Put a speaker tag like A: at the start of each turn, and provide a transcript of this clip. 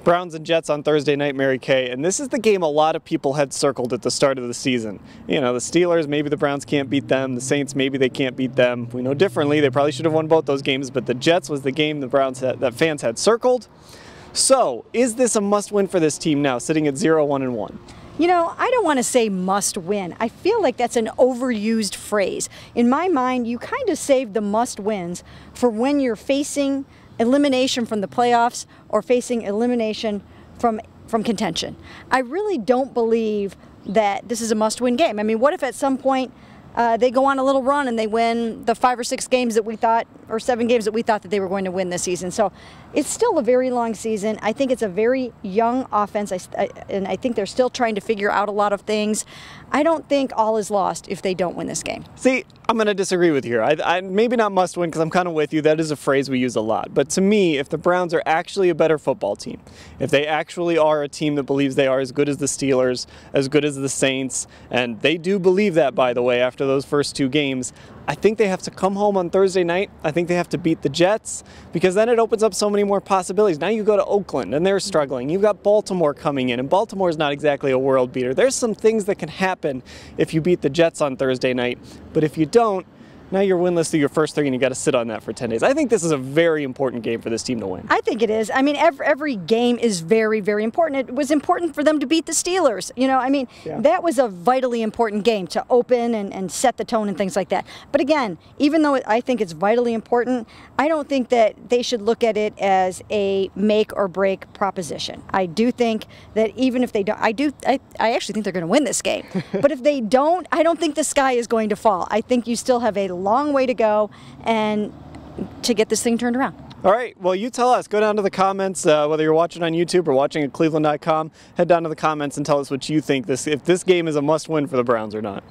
A: Browns and Jets on Thursday night, Mary Kay, and this is the game a lot of people had circled at the start of the season. You know, the Steelers, maybe the Browns can't beat them. The Saints, maybe they can't beat them. We know differently. They probably should have won both those games, but the Jets was the game the Browns that fans had circled. So, is this a must-win for this team now, sitting at 0-1-1?
B: You know, I don't want to say must win. I feel like that's an overused phrase. In my mind, you kind of save the must wins for when you're facing elimination from the playoffs or facing elimination from contention. I really don't believe that this is a must-win game. I mean, what if at some point they go on a little run and they win the 5 or 6 games that we thought, or 7 games that we thought that they were going to win this season? So it's still a very long season. I think it's a very young offense, and I think they're still trying to figure out a lot of things. I don't think all is lost if they don't win this game.
A: See, I'm going to disagree with you here. I maybe not must win because I'm kind of with you. That is a phrase we use a lot. But to me, if the Browns are actually a better football team, if they actually are a team that believes they are as good as the Steelers, as good as the Saints, and they do believe that, by the way, after those first 2 games, I think they have to come home on Thursday night. I think they have to beat the Jets because then it opens up so many more possibilities. Now you go to Oakland and they're struggling. You've got Baltimore coming in, and Baltimore is not exactly a world beater. There's some things that can happen if you beat the Jets on Thursday night, but if you don't, now you're winless through your first 3 and you got to sit on that for 10 days. I think this is a very important game for this team to win.
B: I think it is. I mean, every game is very, very important. It was important for them to beat the Steelers. You know, I mean, that was a vitally important game to open and set the tone and things like that. But again, even though I think it's vitally important, I don't think that they should look at it as a make or break proposition. I do think that even if they don't, I actually think they're going to win this game. But if they don't, I don't think the sky is going to fall. I think you still have a long way to go and to get this thing turned around.
A: All right, well, you tell us. Go down to the comments, whether you're watching on YouTube or watching at cleveland.com. Head down to the comments and tell us what you think, if this game is a must-win for the Browns or not.